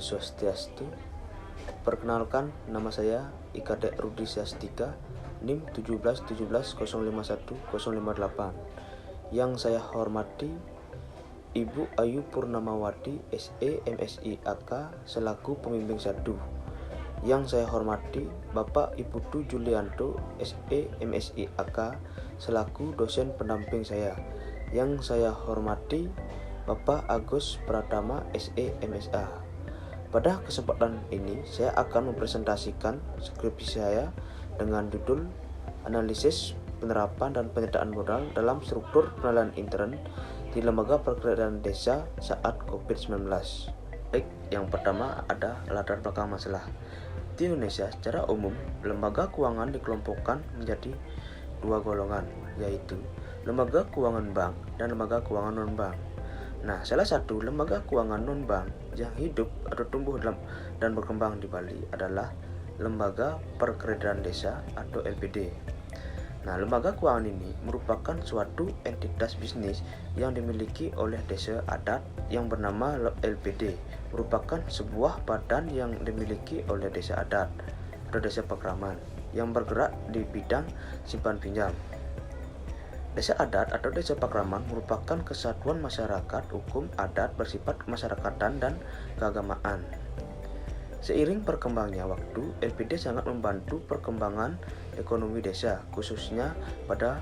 Swastiastu. Perkenalkan, nama saya Ikadek Rudi Syastika, NIM 1717051-058. Yang saya hormati Ibu Ayu Purnamawati, SE MSI AK selaku pembimbing 1. Yang saya hormati Bapak Ibu Tu Julianto, SE MSI AK selaku dosen pendamping saya. Yang saya hormati Bapak Agus Pratama, SE MSA. Pada kesempatan ini saya akan mempresentasikan skripsi saya dengan judul Analisis Penerapan dan Penyertaan Modal dalam Struktur Pengenalan Intern di Lembaga Pekerjaan Desa saat COVID-19. Baik, yang pertama ada latar belakang masalah. Di Indonesia secara umum, lembaga keuangan dikelompokkan menjadi dua golongan, yaitu lembaga keuangan bank dan lembaga keuangan non-bank. Nah, salah satu lembaga keuangan non-bank yang hidup atau tumbuh dan berkembang di Bali adalah Lembaga Perkreditan Desa atau LPD. Nah, lembaga keuangan ini merupakan suatu entitas bisnis yang dimiliki oleh desa adat yang bernama LPD, merupakan sebuah badan yang dimiliki oleh desa adat atau desa pakraman yang bergerak di bidang simpan pinjam. Desa adat atau desa pakraman merupakan kesatuan masyarakat hukum adat bersifat kemasyarakatan dan keagamaan. Seiring berkembangnya waktu, LPD sangat membantu perkembangan ekonomi desa, khususnya pada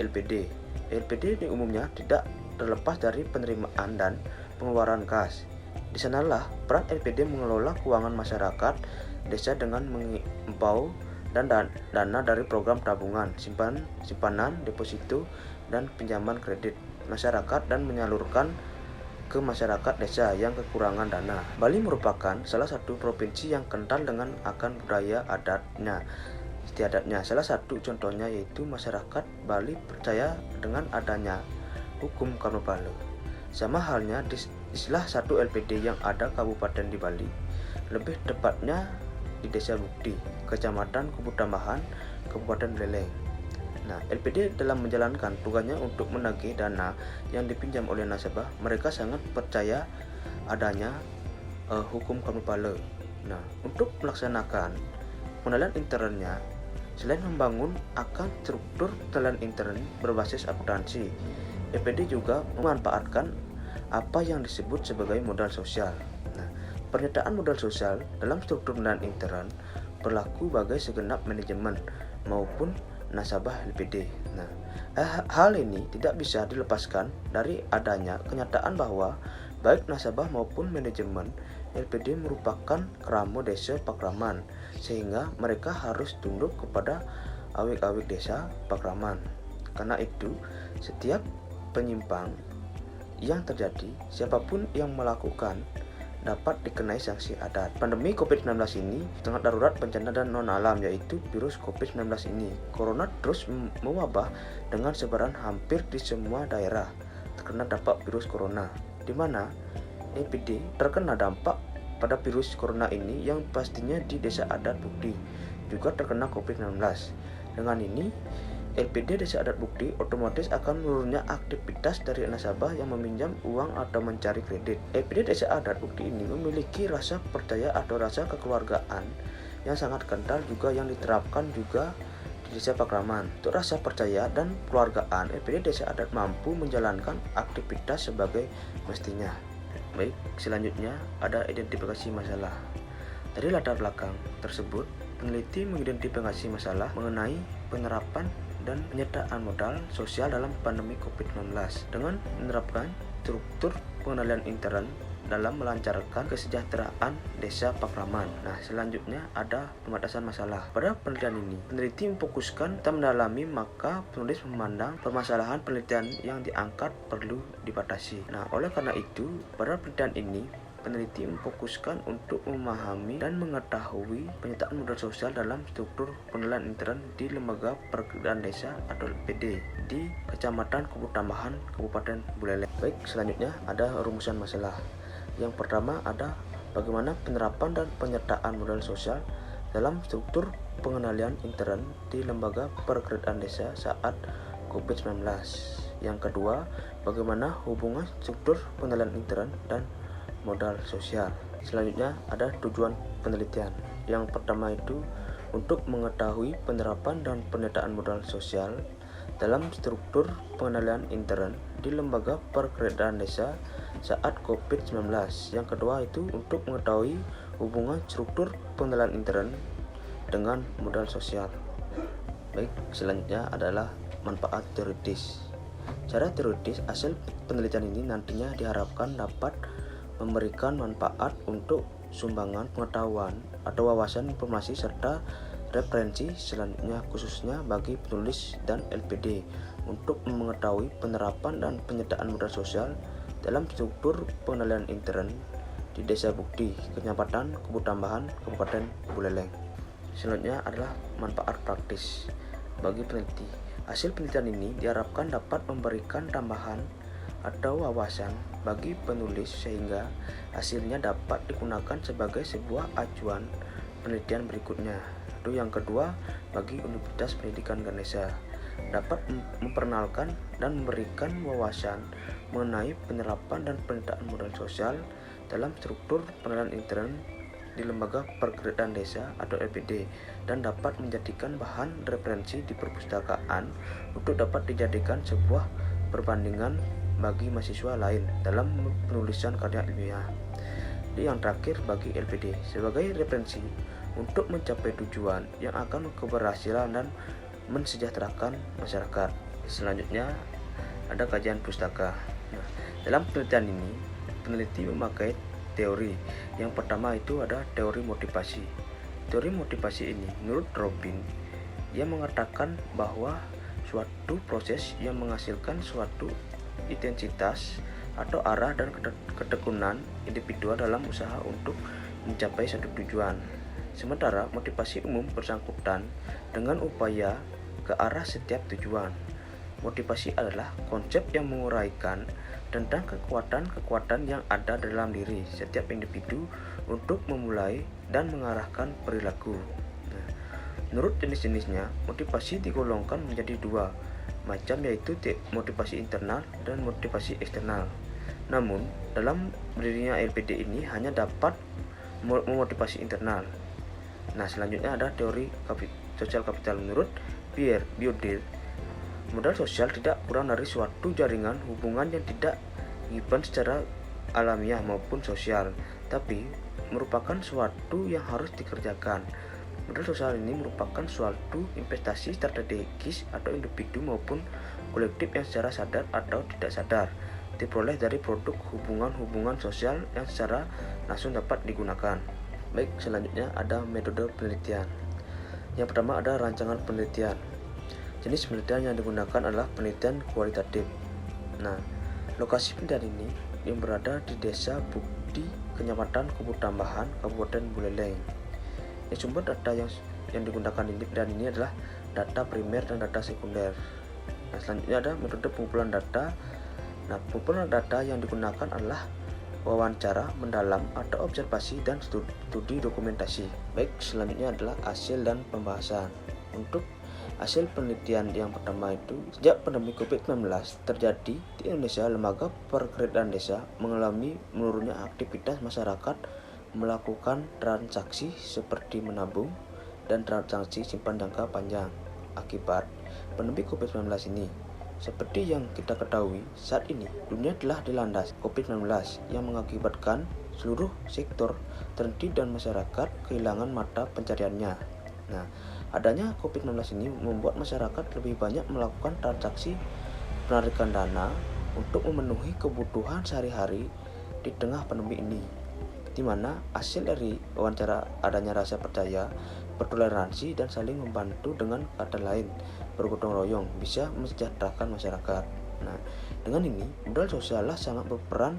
LPD. LPD di umumnya tidak terlepas dari penerimaan dan pengeluaran kas. Di sanalah peran LPD mengelola keuangan masyarakat desa dengan mengimpau dan dana dari program tabungan, simpanan, deposito, dan pinjaman kredit masyarakat dan menyalurkan ke masyarakat desa yang kekurangan dana. Bali merupakan salah satu provinsi yang kental dengan akan budaya adatnya, istiadatnya. Salah satu contohnya yaitu masyarakat Bali percaya dengan adanya hukum Karnopale. Sama halnya di istilah satu LPD yang ada kabupaten di Bali, lebih tepatnya di Desa Bukti, Kecamatan Kubu Tambahan, Kabupaten Buleleng. Nah, LPD dalam menjalankan tugasnya untuk menagih dana yang dipinjam oleh nasabah, mereka sangat percaya adanya hukum Karnopale. Nah, untuk melaksanakan pengenalan internnya, selain membangun akan struktur pengenalan intern berbasis akuntansi, LPD juga memanfaatkan apa yang disebut sebagai modal sosial. Nah, pernyataan modal sosial dalam struktur pengenalan intern berlaku bagi segenap manajemen maupun nasabah LPD. Nah, hal ini tidak bisa dilepaskan dari adanya kenyataan bahwa baik nasabah maupun manajemen LPD merupakan keramo desa pakraman, sehingga mereka harus tunduk kepada awik-awik desa pakraman. Karena itu, setiap penyimpang yang terjadi, siapapun yang melakukan dapat dikenai sanksi adat. Pandemi COVID-19 ini sangat darurat bencana dan non-alam, yaitu virus COVID-19 ini. Corona terus mewabah dengan sebaran hampir di semua daerah terkena dampak virus corona, di mana LPD terkena dampak pada virus corona ini yang pastinya di Desa Adat Bukti juga terkena COVID-19. Dengan ini, LPD Desa Adat Bukti otomatis akan menurunnya aktivitas dari nasabah yang meminjam uang atau mencari kredit. LPD Desa Adat Bukti ini memiliki rasa percaya atau rasa kekeluargaan yang sangat kental juga yang diterapkan juga di desa pakraman. Untuk rasa percaya dan kekeluargaan, LPD Desa Adat mampu menjalankan aktivitas sebagai mestinya. Baik, selanjutnya ada identifikasi masalah. Dari latar belakang tersebut, peneliti mengidentifikasi masalah mengenai penerapan dan penyertaan modal sosial dalam pandemi COVID-19 dengan menerapkan struktur pengenalan intern dalam melancarkan kesejahteraan desa pakraman. Nah, selanjutnya ada pembatasan masalah. Pada penelitian ini, peneliti memfokuskan dan mendalami, maka penulis memandang permasalahan penelitian yang diangkat perlu dibatasi. Nah, oleh karena itu, pada penelitian ini peneliti memfokuskan untuk memahami dan mengetahui penyertaan modal sosial dalam struktur pengenalan intern di Lembaga Perkreditan Desa atau LPD di Kecamatan Kubu Tambahan, Kabupaten Buleleng. Baik, selanjutnya ada rumusan masalah. Yang pertama ada bagaimana penerapan dan penyertaan modal sosial dalam struktur pengenalan intern di Lembaga Perkreditan Desa saat COVID-19. Yang kedua, bagaimana hubungan struktur pengenalan intern dan modal sosial. Selanjutnya ada tujuan penelitian. Yang pertama itu untuk mengetahui penerapan dan penyertaan modal sosial dalam struktur pengendalian intern di lembaga perekrutan desa saat COVID-19. Yang kedua itu untuk mengetahui hubungan struktur pengendalian intern dengan modal sosial. Baik, selanjutnya adalah manfaat teoritis. Secara teoritis, hasil penelitian ini nantinya diharapkan dapat memberikan manfaat untuk sumbangan pengetahuan atau wawasan informasi serta referensi selanjutnya khususnya bagi penulis dan LPD untuk mengetahui penerapan dan penyertaan modal sosial dalam struktur pengendalian intern di Desa Bukti, Kecamatan Kubu Tambahan, Kabupaten Buleleng. Selanjutnya adalah manfaat praktis bagi peneliti. Hasil penelitian ini diharapkan dapat memberikan tambahan atau wawasan bagi penulis sehingga hasilnya dapat digunakan sebagai sebuah acuan penelitian berikutnya. Itu yang kedua, bagi Universitas Pendidikan Ganesha dapat memperkenalkan dan memberikan wawasan mengenai penerapan dan penyertaan modal sosial dalam struktur pengendalian intern di lembaga perekrutan desa atau LPD dan dapat menjadikan bahan referensi di perpustakaan untuk dapat dijadikan sebuah perbandingan bagi mahasiswa lain dalam penulisan karya ilmiah. Yang terakhir bagi LPD sebagai referensi untuk mencapai tujuan yang akan keberhasilan dan mensejahterakan masyarakat. Selanjutnya ada kajian pustaka. Nah, dalam penelitian ini peneliti memakai teori. Yang pertama itu ada teori motivasi. Teori motivasi ini menurut Robin ia mengatakan bahwa suatu proses yang menghasilkan suatu intensitas atau arah dan ketekunan individual dalam usaha untuk mencapai satu tujuan. Sementara motivasi umum bersangkutan dengan upaya ke arah setiap tujuan. Motivasi adalah konsep yang menguraikan tentang kekuatan-kekuatan yang ada dalam diri setiap individu untuk memulai dan mengarahkan perilaku. Nah, menurut jenis-jenisnya, motivasi digolongkan menjadi dua macam, yaitu motivasi internal dan motivasi eksternal. Namun, dalam berdirinya LPD ini hanya dapat memotivasi internal. Nah, selanjutnya ada teori sosial kapital. Menurut Pierre Bourdieu, modal sosial tidak kurang dari suatu jaringan hubungan yang tidak given secara alamiah maupun sosial, tapi merupakan suatu yang harus dikerjakan. Modal sosial ini merupakan suatu investasi strategis atau individu maupun kolektif yang secara sadar atau tidak sadar diperoleh dari produk hubungan-hubungan sosial yang secara langsung dapat digunakan. Baik, selanjutnya ada metode penelitian. Yang pertama ada rancangan penelitian. Jenis penelitian yang digunakan adalah penelitian kualitatif. Nah, lokasi penelitian ini yang berada di Desa Bukti, Kecamatan Kubu Tambahan, Kabupaten Buleleng. Sumber data yang digunakan ini adalah data primer dan data sekunder. Nah, selanjutnya ada metode pengumpulan data. Nah, pengumpulan data yang digunakan adalah wawancara mendalam atau observasi dan studi dokumentasi. Baik, selanjutnya adalah hasil dan pembahasan. Untuk hasil penelitian yang pertama itu, sejak pandemi COVID-19 terjadi di Indonesia, lembaga perekrutan desa mengalami menurunnya aktivitas masyarakat melakukan transaksi seperti menabung dan transaksi simpan jangka panjang akibat pandemi COVID-19 ini. Seperti yang kita ketahui, saat ini dunia telah dilanda COVID-19 yang mengakibatkan seluruh sektor terhenti dan masyarakat kehilangan mata pencariannya. Nah, adanya COVID-19 ini membuat masyarakat lebih banyak melakukan transaksi penarikan dana untuk memenuhi kebutuhan sehari-hari di tengah pandemi ini, di mana hasil dari wawancara adanya rasa percaya, bertoleransi, dan saling membantu, dengan kata lain bergotong royong, bisa mensejahterakan masyarakat. Nah, dengan ini modal sosial sangat berperan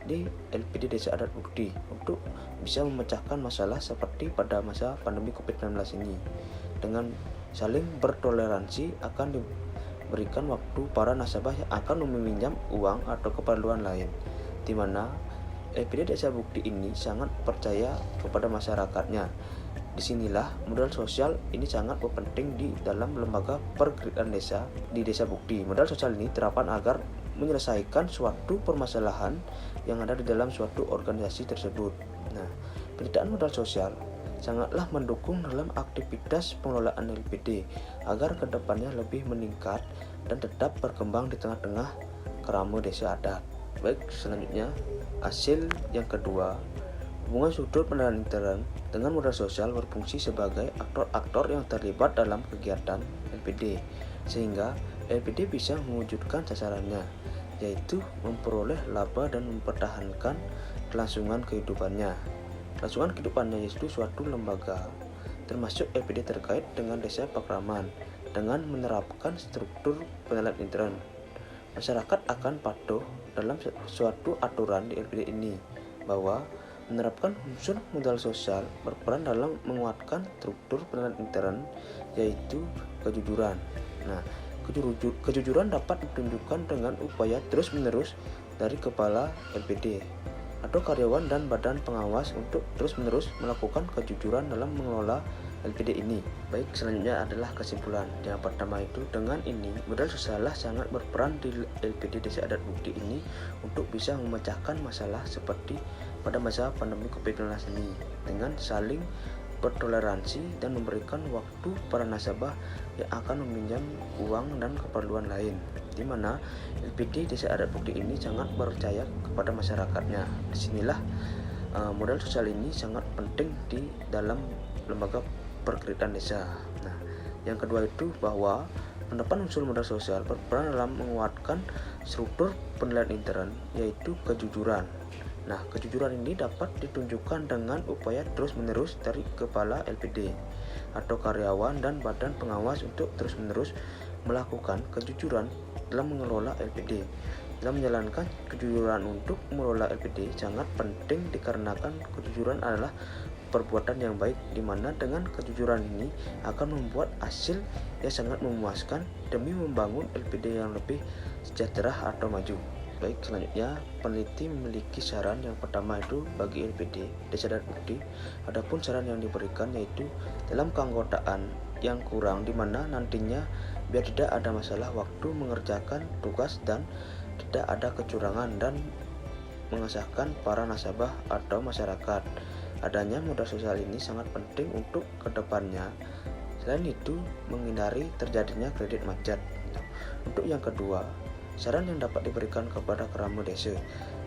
di LPD Desa Adat Bukti untuk bisa memecahkan masalah seperti pada masa pandemi COVID-19 ini. Dengan saling bertoleransi akan diberikan waktu para nasabah yang akan meminjam uang atau keperluan lain, di mana LPD Desa Bukti ini sangat percaya kepada masyarakatnya. Disinilah modal sosial ini sangat berpenting di dalam lembaga perekrutan desa di Desa Bukti. Modal sosial ini terapan agar menyelesaikan suatu permasalahan yang ada di dalam suatu organisasi tersebut. Nah, penyediaan modal sosial sangatlah mendukung dalam aktivitas pengelolaan LPD agar kedepannya lebih meningkat dan tetap berkembang di tengah-tengah kerama desa adat. Baik, selanjutnya hasil yang kedua, hubungan struktur pendanaan intern dengan modal sosial berfungsi sebagai aktor-aktor yang terlibat dalam kegiatan LPD, sehingga LPD bisa mewujudkan sasarannya, yaitu memperoleh laba dan mempertahankan kelangsungan kehidupannya. Kelangsungan kehidupannya yaitu suatu lembaga, termasuk LPD terkait dengan desa Pakraman, dengan menerapkan struktur penilaian intern. Masyarakat akan patuh dalam suatu aturan di LPD ini, bahwa menerapkan unsur modal sosial berperan dalam menguatkan struktur penilaian intern, yaitu kejujuran. Nah, kejujuran dapat ditunjukkan dengan upaya terus-menerus dari kepala LPD atau karyawan dan badan pengawas untuk terus-menerus melakukan kejujuran dalam mengelola LPD ini. Baik, selanjutnya adalah kesimpulan. Yang pertama itu, dengan ini modal sosial sangat berperan di LPD Desa Adat Bukti ini untuk bisa memecahkan masalah seperti pada masa pandemi COVID-19 ini dengan saling bertoleransi dan memberikan waktu para nasabah yang akan meminjam uang dan keperluan lain, di mana LPD Desa Adat Bukti ini sangat percaya kepada masyarakatnya. Disinilah modal sosial ini sangat penting di dalam lembaga perkreditan desa. Nah, yang kedua itu bahwa penerapan unsur modal sosial berperan dalam menguatkan struktur penilaian intern, yaitu kejujuran. Nah, kejujuran ini dapat ditunjukkan dengan upaya terus-menerus dari kepala LPD atau karyawan dan badan pengawas untuk terus-menerus melakukan kejujuran dalam mengelola LPD. Dalam menjalankan kejujuran untuk mengelola LPD sangat penting dikarenakan kejujuran adalah perbuatan yang baik, di mana dengan kejujuran ini akan membuat hasil yang sangat memuaskan demi membangun LPD yang lebih sejahtera atau maju. Baik, selanjutnya peneliti memiliki saran. Yang pertama itu bagi LPD Desa Adat Bukti, adapun saran yang diberikan yaitu dalam keanggotaan yang kurang, di mana nantinya biar tidak ada masalah waktu mengerjakan tugas dan tidak ada kecurangan dan mengesahkan para nasabah atau masyarakat. Adanya modal sosial ini sangat penting untuk kedepannya. Selain itu, menghindari terjadinya kredit macet. Untuk yang kedua, saran yang dapat diberikan kepada kerama desa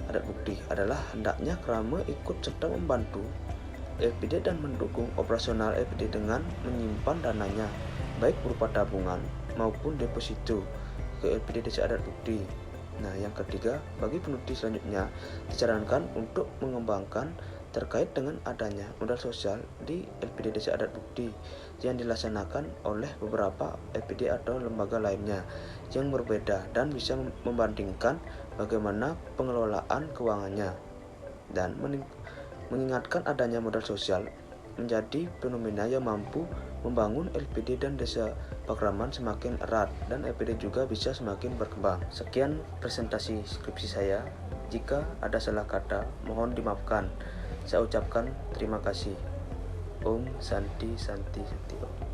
adat bukti adalah hendaknya kerama ikut serta membantu LPD dan mendukung operasional LPD dengan menyimpan dananya, baik berupa tabungan maupun deposito ke LPD Desa Adat Bukti. Nah, yang ketiga, bagi peneliti selanjutnya disarankan untuk mengembangkan terkait dengan adanya modal sosial di LPD Desa Adat Bukti yang dilaksanakan oleh beberapa LPD atau lembaga lainnya yang berbeda dan bisa membandingkan bagaimana pengelolaan keuangannya, dan mengingatkan adanya modal sosial menjadi fenomena yang mampu membangun LPD dan desa Pakraman semakin erat dan LPD juga bisa semakin berkembang. Sekian presentasi skripsi saya. Jika ada salah kata, mohon dimaafkan. Saya ucapkan terima kasih. Om Santi Santi Santi Om.